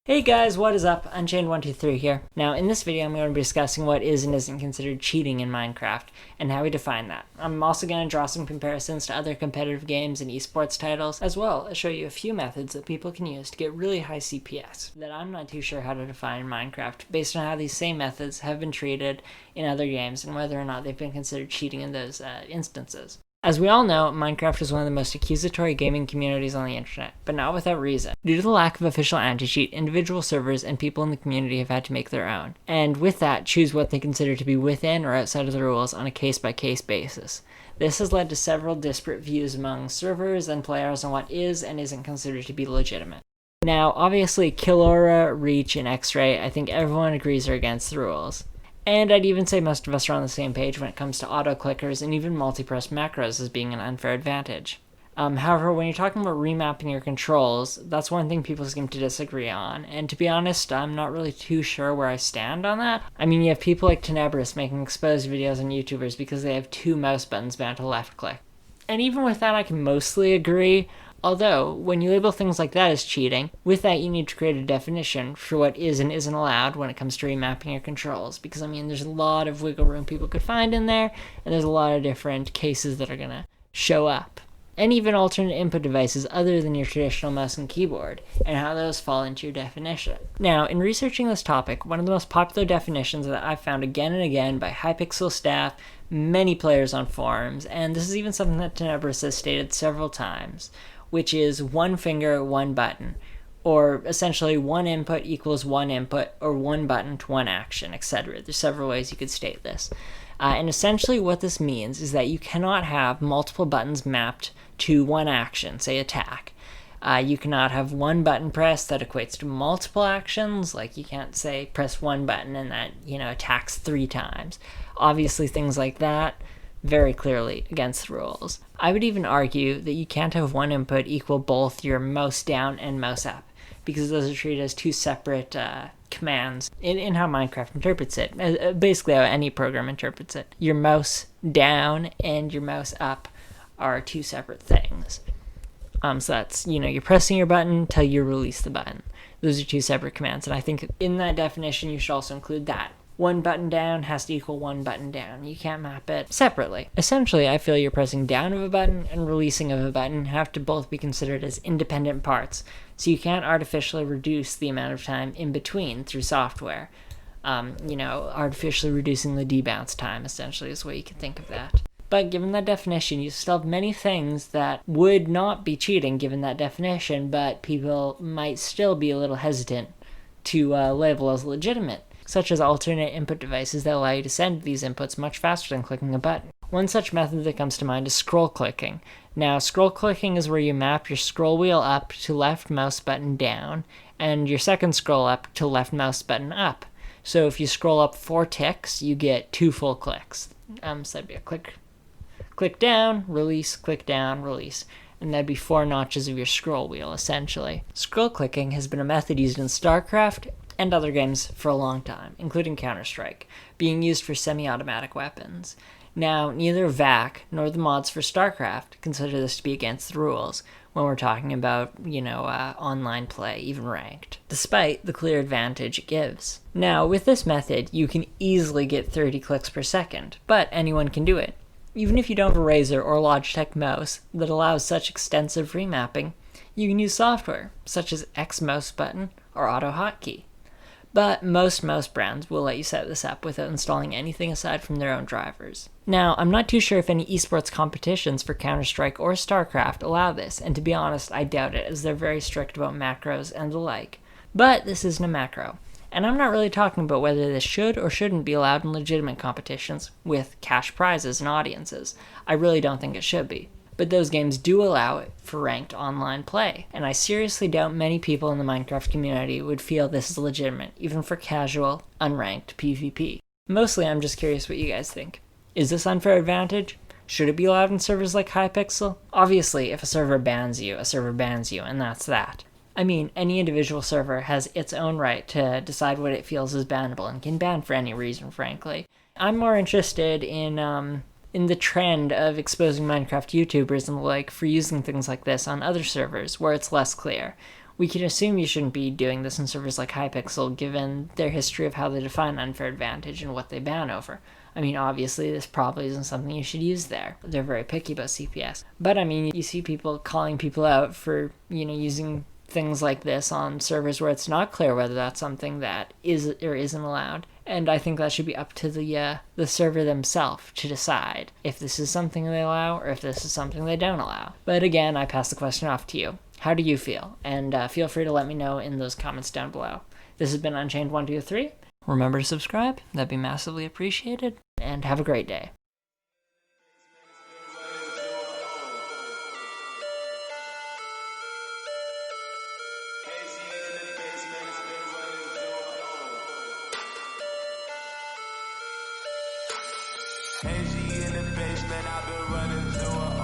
Hey guys, what is up? Unchained123 here. Now, in this video, I'm going to be discussing what is and isn't considered cheating in Minecraft, and how we define that. I'm also going to draw some comparisons to other competitive games and esports titles, as well as show you a few methods that people can use to get really high CPS that I'm not too sure how to define in Minecraft, based on how these same methods have been treated in other games, and whether or not they've been considered cheating in those instances. As we all know, Minecraft is one of the most accusatory gaming communities on the internet, but not without reason. Due to the lack of official anti-cheat, individual servers and people in the community have had to make their own, and with that, choose what they consider to be within or outside of the rules on a case-by-case basis. This has led to several disparate views among servers and players on what is and isn't considered to be legitimate. Now, obviously, Killora, Reach, and X-Ray, I think everyone agrees are against the rules. And I'd even say most of us are on the same page when it comes to auto-clickers and even multi-press macros as being an unfair advantage. However, when you're talking about remapping your controls, that's one thing people seem to disagree on, and to be honest, I'm not really too sure where I stand on that. I mean, you have people like Tenebris making exposed videos on YouTubers because they have two mouse buttons bound to left click. And even with that, I can mostly agree. Although, when you label things like that as cheating, with that you need to create a definition for what is and isn't allowed when it comes to remapping your controls. Because, I mean, there's a lot of wiggle room people could find in there, and there's a lot of different cases that are going to show up. And even alternate input devices other than your traditional mouse and keyboard, and how those fall into your definition. Now, in researching this topic, one of the most popular definitions that I've found again and again by Hypixel staff, many players on forums, and this is even something that Tenebris has stated several times, which is one finger, one button, or essentially one input equals one input, or one button to one action, etc. There's several ways you could state this. And essentially what this means is that you cannot have multiple buttons mapped to one action, say attack. You cannot have one button press that equates to multiple actions, like you can't say press one button and that, attacks 3 times. Obviously things like that, very clearly against the rules. I would even argue that you can't have one input equal both your mouse down and mouse up, because those are treated as two separate commands in how Minecraft interprets it, basically how any program interprets it. Your mouse down and your mouse up are two separate things. So that's, you're pressing your button till you release the button. Those are two separate commands, and I think in that definition you should also include that. One button down has to equal one button down. You can't map it separately. Essentially, I feel your pressing down of a button and releasing of a button have to both be considered as independent parts, so you can't artificially reduce the amount of time in between through software. Artificially reducing the debounce time, essentially, is the way you can think of that. But given that definition, you still have many things that would not be cheating given that definition, but people might still be a little hesitant to label as legitimate, such as alternate input devices that allow you to send these inputs much faster than clicking a button. One such method that comes to mind is scroll clicking. Now, scroll clicking is where you map your scroll wheel up to left mouse button down, and your second scroll up to left mouse button up. So if you scroll up 4 ticks, you get 2 full clicks. So that'd be a click down, release, click down, release. And that'd be 4 notches of your scroll wheel, essentially. Scroll clicking has been a method used in Starcraft and other games for a long time, including Counter-Strike, being used for semi-automatic weapons. Now, neither VAC nor the mods for Starcraft consider this to be against the rules when we're talking about, online play, even ranked, despite the clear advantage it gives. Now, with this method, you can easily get 30 clicks per second, but anyone can do it. Even if you don't have a Razer or Logitech mouse that allows such extensive remapping, you can use software, such as X mouse button or auto hotkey. But most mouse brands will let you set this up without installing anything aside from their own drivers. Now, I'm not too sure if any esports competitions for Counter-Strike or Starcraft allow this, and to be honest, I doubt it, as they're very strict about macros and the like. But this isn't a macro, and I'm not really talking about whether this should or shouldn't be allowed in legitimate competitions with cash prizes and audiences. I really don't think it should be. But those games do allow it for ranked online play, and I seriously doubt many people in the Minecraft community would feel this is legitimate, even for casual, unranked PvP. Mostly I'm just curious what you guys think. Is this unfair advantage? Should it be allowed in servers like Hypixel? Obviously, if a server bans you, and that's that. I mean, any individual server has its own right to decide what it feels is bannable, and can ban for any reason, frankly. I'm more interested in the trend of exposing Minecraft YouTubers and the like for using things like this on other servers where it's less clear, We can assume you shouldn't be doing this in servers like Hypixel, given their history of how they define unfair advantage and what they ban over. I mean, obviously, this probably isn't something you should use there. They're very picky about CPS. But, I mean, you see people calling people out for, using things like this on servers where it's not clear whether that's something that is or isn't allowed. And I think that should be up to the server themselves to decide if this is something they allow or if this is something they don't allow. But again, I pass the question off to you. How do you feel? And feel free to let me know in those comments down below. This has been Unchained123. Remember to subscribe. That'd be massively appreciated. And have a great day. AG in the basement, I've been running through